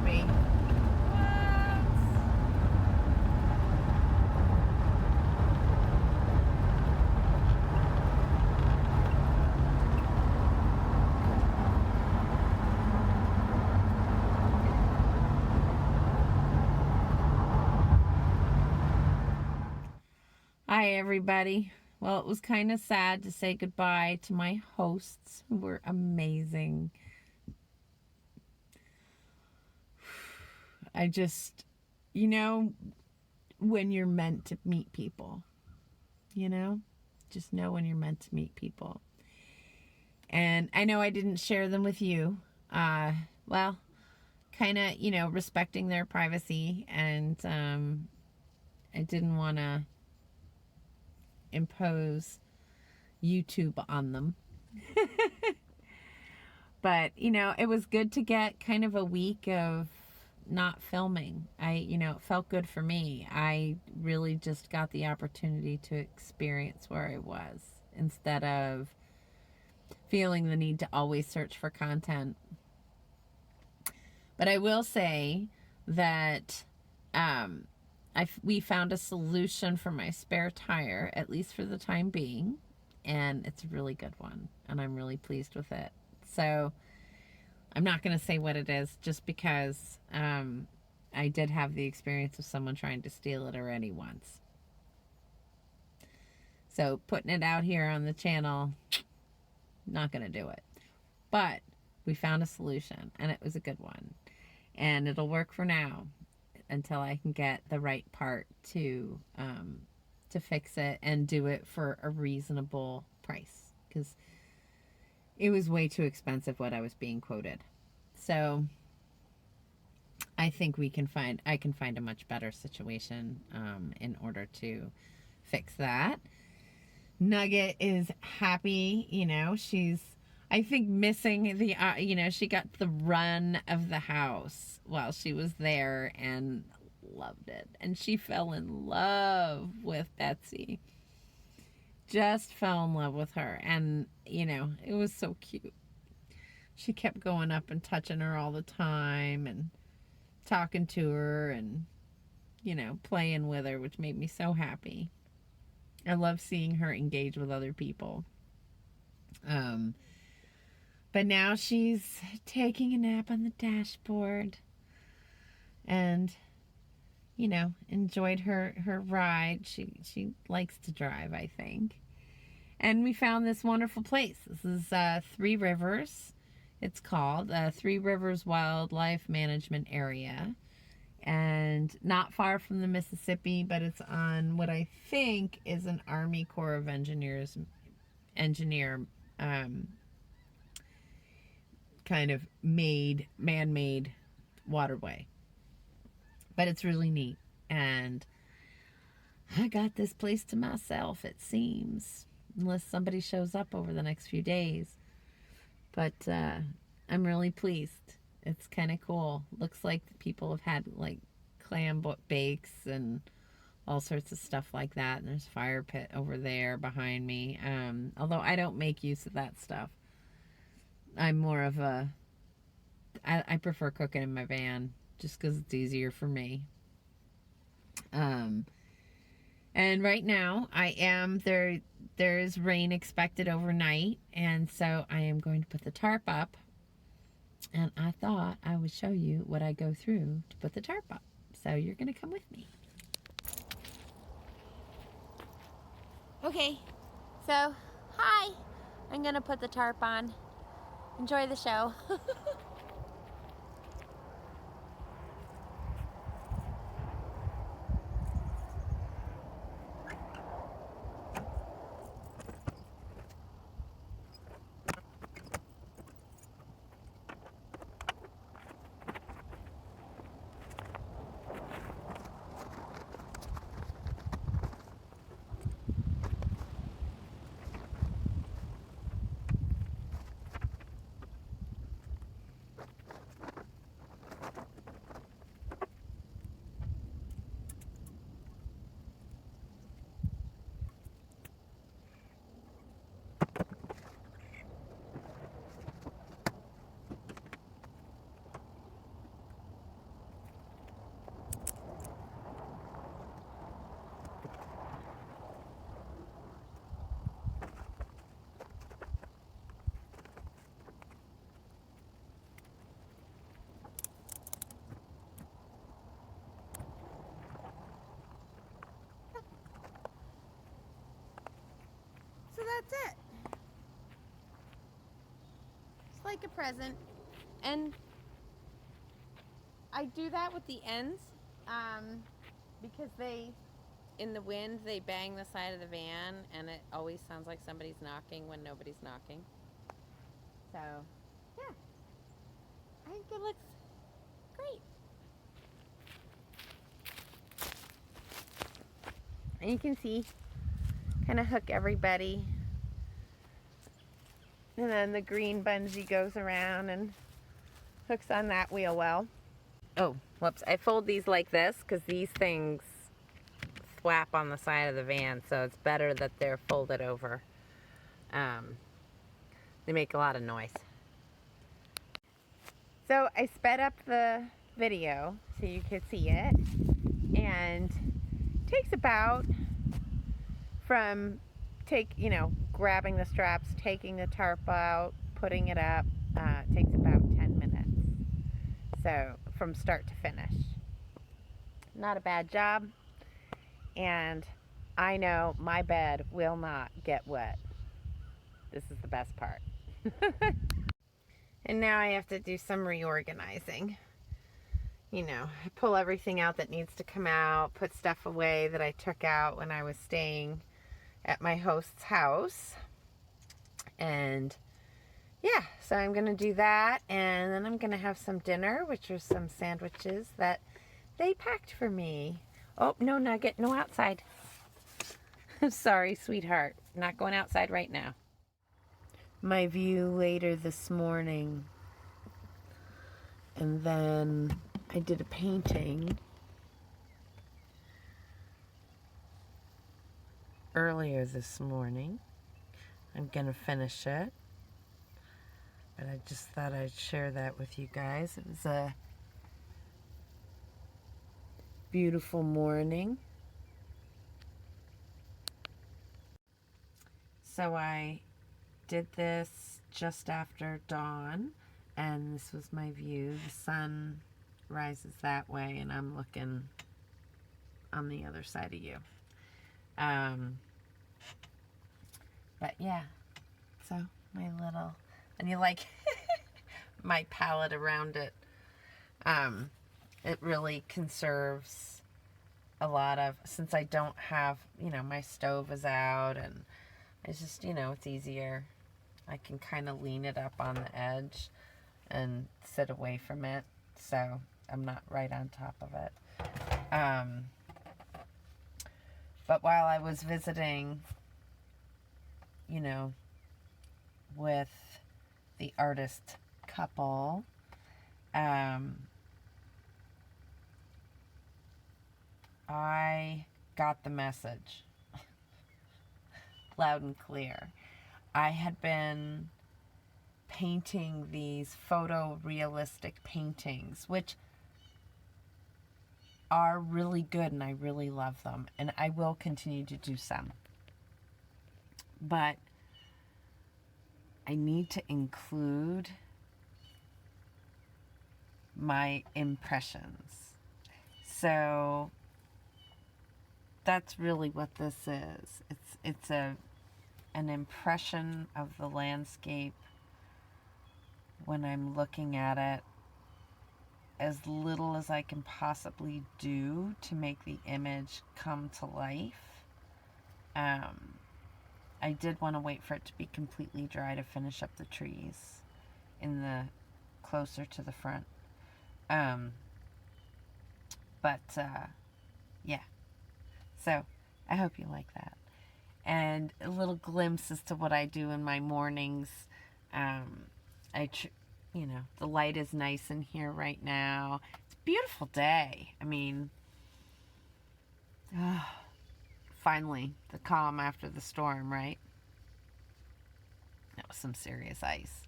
me. Hi, everybody. Well, it was kind of sad to say goodbye to my hosts, who were amazing. I just, when you're meant to meet people, just know when you're meant to meet people. And I know I didn't share them with you. Well, kind of, respecting their privacy, and I didn't want to impose YouTube on them. But, it was good to get kind of a week of not filming. It felt good for me. I really just got the opportunity to experience where I was instead of feeling the need to always search for content. But I will say that we found a solution for my spare tire, at least for the time being, and it's a really good one, and I'm really pleased with it. So I'm not going to say what it is, just because I did have the experience of someone trying to steal it already once. So putting it out here on the channel, not going to do it. But we found a solution, and it was a good one. And it'll work for now, until I can get the right part to fix it and do it for a reasonable price, because it was way too expensive what I was being quoted. So I think I can find a much better situation in order to fix that. Nugget is happy, she's, I think, missing the, she got the run of the house while she was there and loved it. And she fell in love with Betsy. Just fell in love with her. And, it was so cute. She kept going up and touching her all the time and talking to her and, playing with her, which made me so happy. I love seeing her engage with other people. But now she's taking a nap on the dashboard and, enjoyed her ride. She likes to drive, I think. And we found this wonderful place. This is Three Rivers. It's called Three Rivers Wildlife Management Area. And not far from the Mississippi, but it's on what I think is an Army Corps of Engineer kind of man-made waterway. But it's really neat. And I got this place to myself, it seems. Unless somebody shows up over the next few days. But I'm really pleased. It's kind of cool. Looks like the people have had like clam bakes and all sorts of stuff like that. And there's a fire pit over there behind me. Although I don't make use of that stuff. I'm more of I prefer cooking in my van just because it's easier for me. And right now there is rain expected overnight, and so I am going to put the tarp up, and I thought I would show you what I go through to put the tarp up. So you're going to come with me. Okay, so hi, I'm going to put the tarp on. Enjoy the show. like a present. And I do that with the ends because they, in the wind, they bang the side of the van, and it always sounds like somebody's knocking when nobody's knocking. So, yeah, I think it looks great. And you can see, kind of hook everybody. And then the green bungee goes around and hooks on that wheel well. Oh, whoops. I fold these like this because these things flap on the side of the van, so it's better that they're folded over. They make a lot of noise. So I sped up the video so you could see it, and it takes about from grabbing the straps, taking the tarp out, putting it up, takes about 10 minutes. So from start to finish. Not a bad job. And I know my bed will not get wet. This is the best part. And now I have to do some reorganizing. I pull everything out that needs to come out, put stuff away that I took out when I was staying at my host's house. And yeah, so I'm gonna do that, and then I'm gonna have some dinner, which are some sandwiches that they packed for me. Oh, no nugget, no outside. I'm sorry, sweetheart, not going outside right now. My view later this morning, and then I did a painting earlier this morning. I'm gonna finish it, but I just thought I'd share that with you guys. It was a beautiful morning. So I did this just after dawn, and this was my view. The sun rises that way, and I'm looking on the other side of you. But yeah, so my little, and you like my palette around it. It really conserves a lot of, since I don't have, my stove is out, and it's just, it's easier. I can kind of lean it up on the edge and sit away from it, so I'm not right on top of it. But while I was visiting, with the artist couple, I got the message loud and clear. I had been painting these photorealistic paintings, which are really good, and I really love them, and I will continue to do some. But I need to include my impressions. So that's really what this is. It's an impression of the landscape when I'm looking at it, as little as I can possibly do to make the image come to life. I did want to wait for it to be completely dry to finish up the trees in the closer to the front. Yeah. So I hope you like that. And a little glimpse as to what I do in my mornings. The light is nice in here right now. It's a beautiful day. I mean, finally, the calm after the storm, right? That was some serious ice.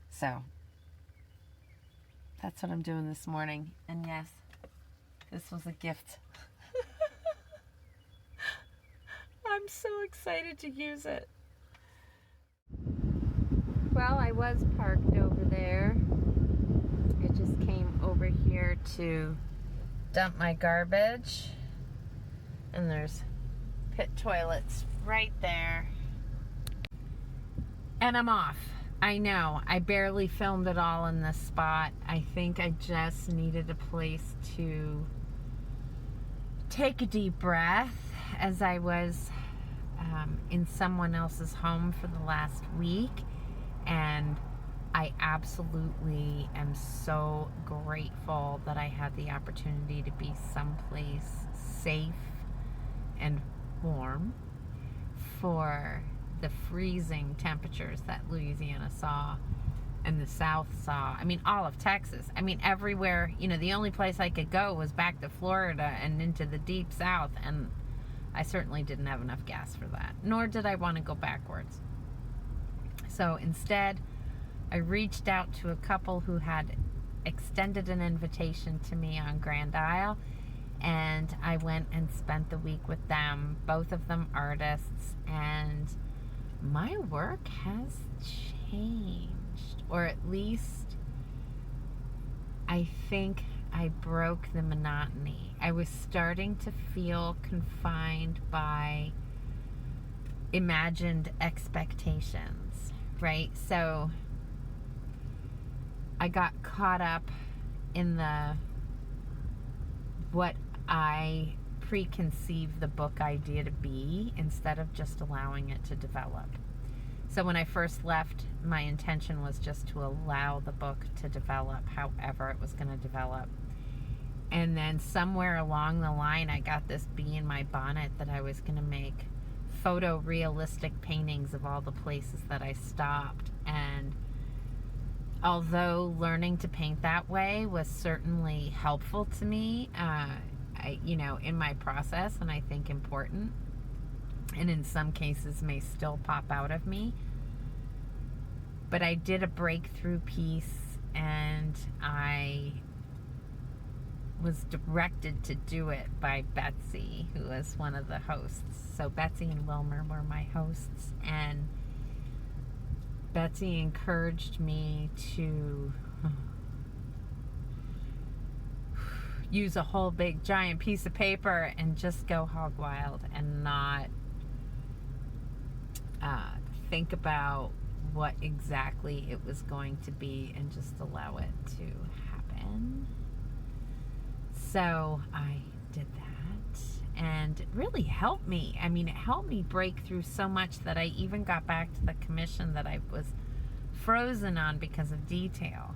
So, that's what I'm doing this morning. And yes, this was a gift. I'm so excited to use it. Well, I was parked over there. I just came over here to dump my garbage. And there's pit toilets right there. And I'm off. I know. I barely filmed it all in this spot. I think I just needed a place to take a deep breath as I was in someone else's home for the last week. And I absolutely am so grateful that I had the opportunity to be someplace safe and warm for the freezing temperatures that Louisiana saw and the South saw. I mean, all of Texas. I mean, everywhere. You know, the only place I could go was back to Florida and into the deep South, and I certainly didn't have enough gas for that, nor did I want to go backwards. So instead, I reached out to a couple who had extended an invitation to me on Grand Isle, and I went and spent the week with them, both of them artists, and my work has changed, or at least I think I broke the monotony. I was starting to feel confined by imagined expectations, right? So I got caught up in what I preconceived the book idea to be instead of just allowing it to develop. So when I first left, my intention was just to allow the book to develop however it was going to develop. And then somewhere along the line, I got this bee in my bonnet that I was going to make photorealistic paintings of all the places that I stopped. And although learning to paint that way was certainly helpful to me, in my process, and I think important, and in some cases may still pop out of me, but I did a breakthrough piece, and I was directed to do it by Betsy, who was one of the hosts. So Betsy and Wilmer were my hosts, and Betsy encouraged me to use a whole big giant piece of paper and just go hog wild and not think about what exactly it was going to be and just allow it to happen. So I did that, and it really helped me. I mean, it helped me break through so much that I even got back to the commission that I was frozen on because of detail.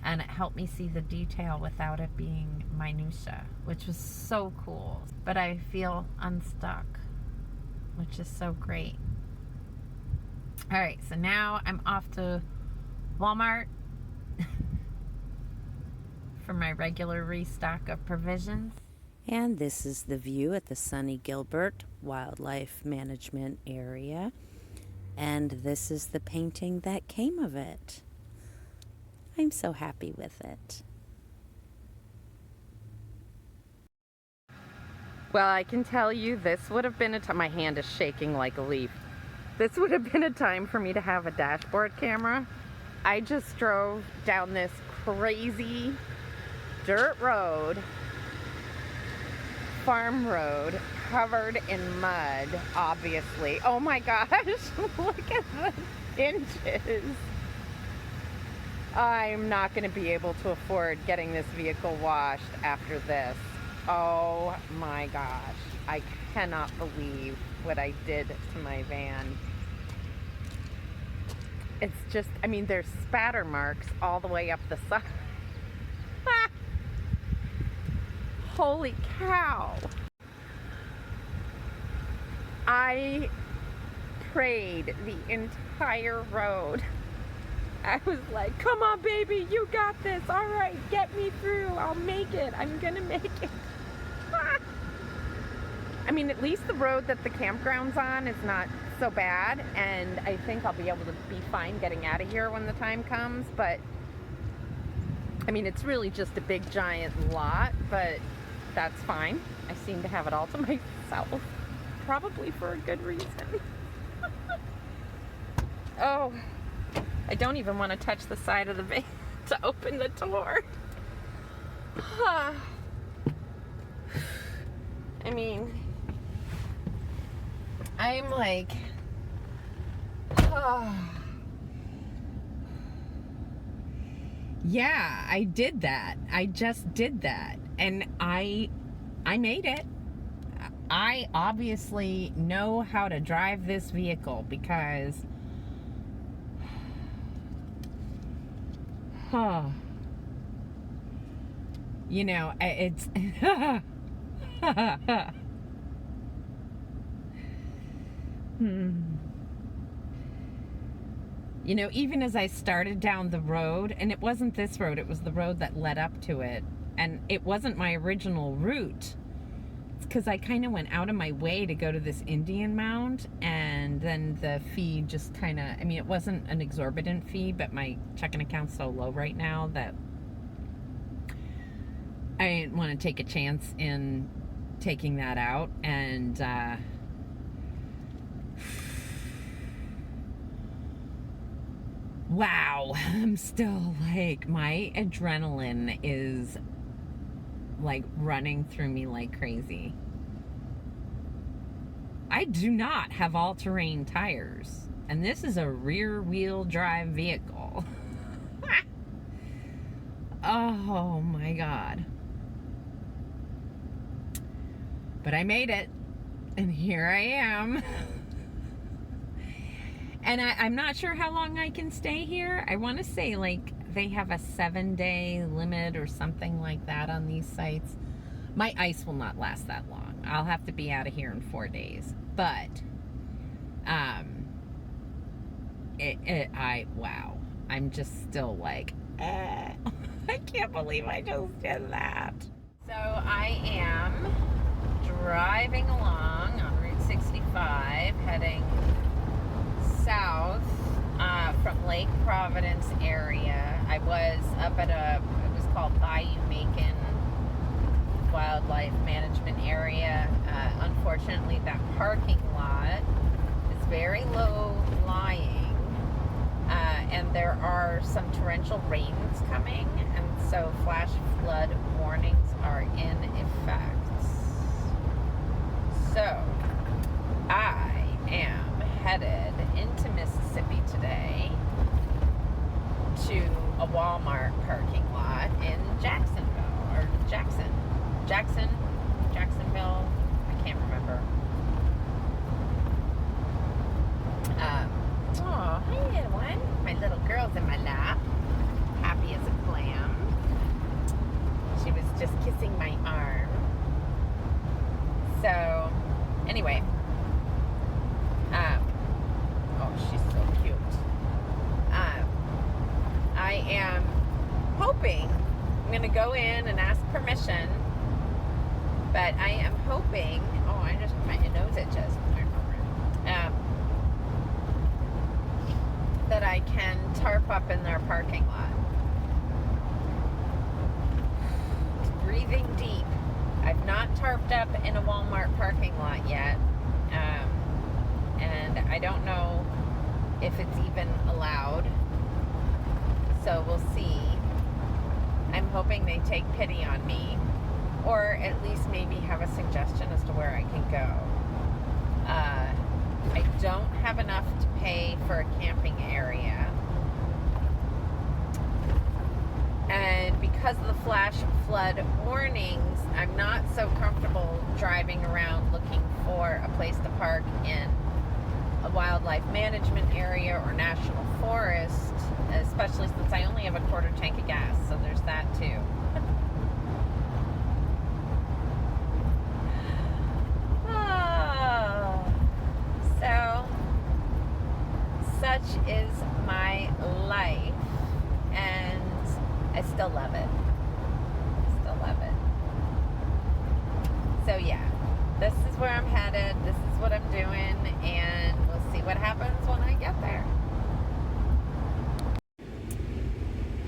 And it helped me see the detail without it being minutia, which was so cool. But I feel unstuck, which is so great. All right, so now I'm off to Walmart for my regular restock of provisions. And this is the view at the Sunny Gilbert Wildlife Management Area. And this is the painting that came of it. I'm so happy with it. Well, I can tell you this would have been a time, my hand is shaking like a leaf. This would have been a time for me to have a dashboard camera. I just drove down this crazy dirt road, farm road, covered in mud, obviously. Oh my gosh, look at the inches. I'm not going to be able to afford getting this vehicle washed after this. Oh my gosh, I cannot believe what I did to my van. It's just, I mean, there's spatter marks all the way up the side. Holy cow. I prayed the entire road. I was like, come on, baby, you got this. All right, get me through. I'll make it. I'm going to make it. I mean, at least the road that the campground's on is not so bad, and I think I'll be able to be fine getting out of here when the time comes, but I mean, it's really just a big giant lot, but that's fine. I seem to have it all to myself, probably for a good reason. Oh, I don't even want to touch the side of the van to open the door. I mean, I'm like, Yeah, I did that. I just did that. And I made it. I obviously know how to drive this vehicle because you know, it's you know, even as I started down the road, and it wasn't this road, it was the road that led up to it, and it wasn't my original route. It's because I kind of went out of my way to go to this Indian mound, and then the fee just kind of, I mean, it wasn't an exorbitant fee, but my checking account's so low right now that I didn't want to take a chance in taking that out. And wow, I'm still like, my adrenaline is like running through me like crazy. I do not have all-terrain tires, and this is a rear-wheel drive vehicle. Oh my God. But I made it, and here I am. And I'm not sure how long I can stay here. I want to say like they have a 7-day limit or something like that on these sites. My ice will not last that long. I'll have to be out of here in 4 days. But, wow. I'm just still like, I can't believe I just did that. So I am driving along on Route 65, heading south from Lake Providence area. I was up at it was called Bayou-Macon Wildlife Management Area. Unfortunately, that parking lot is very low lying, and there are some torrential rains coming, and so flash flood warnings are in effect. So I am headed into Mississippi today to a Walmart parking lot in Jacksonville, or Jacksonville, I can't remember. Oh, hi everyone. My little girl's in my lap, happy as a clam. She was just kissing my arm. So, anyway. Oh, she's so cute. I am hoping, I'm going to go in and ask permission, but I am hoping, my nose itches, that I can tarp up in their parking lot. Breathing deep. I've not tarped up in a Walmart parking lot yet, and I don't know if it's even allowed, so we'll see. I'm hoping they take pity on me, or at least maybe have a suggestion as to where I can go. I don't have enough to pay for a camping area, and because of the flash flood warnings, I'm not so comfortable driving around looking for a place to park in a wildlife management area or national forest, especially since I only have a quarter tank of gas, so there's that too. So such is my life, and I still love it. So yeah, this is where I'm headed, this is what I'm doing, and we'll see what happens when I get there.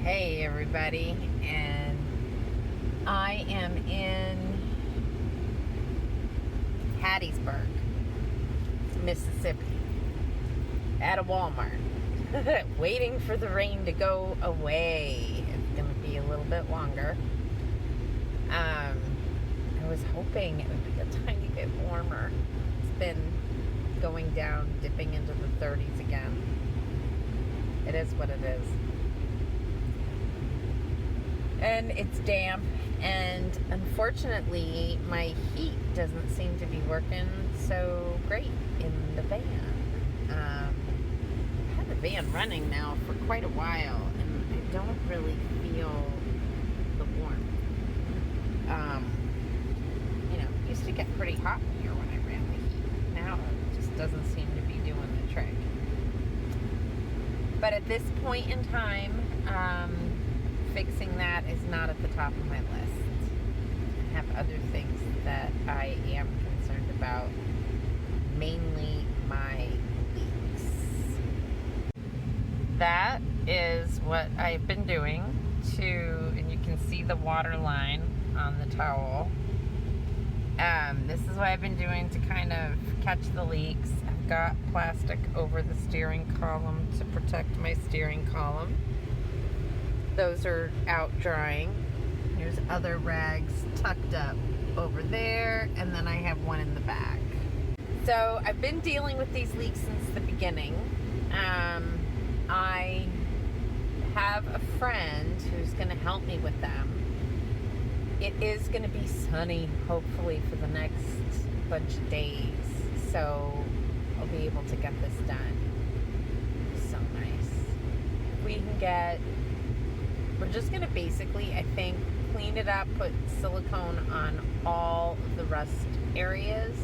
Hey everybody, and I am in Hattiesburg, Mississippi, at a Walmart, waiting for the rain to go away. It's going to be a little bit longer. I was hoping it would be a tiny bit warmer. It's been going down, dipping into the 30s again. It is what it is. and it's damp, and unfortunately my heat doesn't seem to be working so great in the van. I've had the van running now for quite a while, and I don't really feel the warmth. It used to get pretty hot here when I ran the heat. Now it just doesn't seem to be doing the trick. But at this point in time, fixing that is not at the top of my list. I have other things that I am concerned about, mainly my leaks. That is what I've been doing and you can see the water line on the towel. This is what I've been doing to kind of catch the leaks. I've got plastic over the steering column to protect my steering column. Those are out drying. There's other rags tucked up over there, and then I have one in the back. So I've been dealing with these leaks since the beginning. I have a friend who's going to help me with them. It is going to be sunny, hopefully, for the next bunch of days, so I'll be able to get this done. So nice. We're just going to basically, I think, clean it up, put silicone on all of the rust areas,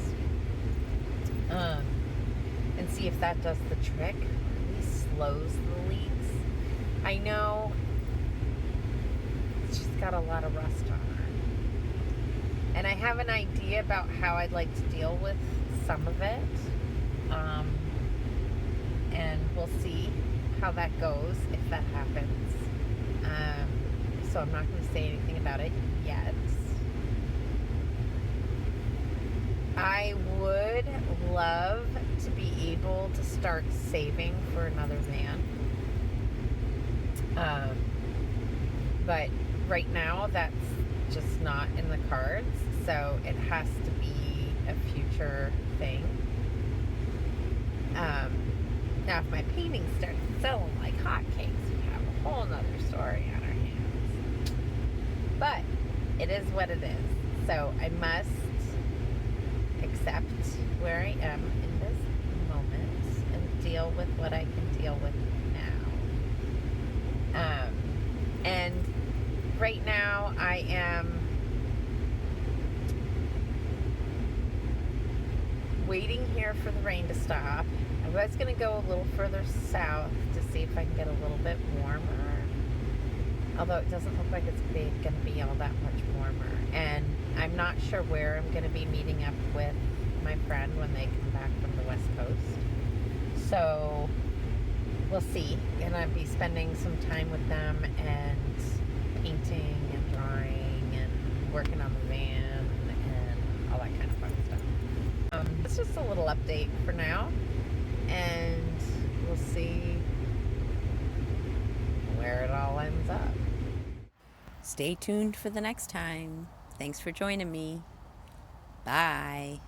and see if that does the trick, or at least slows the leaks. I know she's got a lot of rust on her, and I have an idea about how I'd like to deal with some of it, and we'll see how that goes if that happens. So I'm not going to say anything about it yet. I would love to be able to start saving for another van. But right now that's just not in the cards, so it has to be a future thing. Now if my paintings start selling like hotcakes, we have a whole nother story on our hands. But it is what it is. So I must accept where I am in this moment and deal with what I can deal with now. And right now I am waiting here for the rain to stop. I was going to go a little further south to see if I can get a little bit warmer, although it doesn't look like it's going to be all that much warmer. And I'm not sure where I'm going to be meeting up with my friend when they come back from the West Coast. So we'll see. And I'll be spending some time with them and painting and drawing and working on the van and all that kind of fun stuff. It's just a little update for now, and we'll see where it all ends up. Stay tuned for the next time. Thanks for joining me. Bye.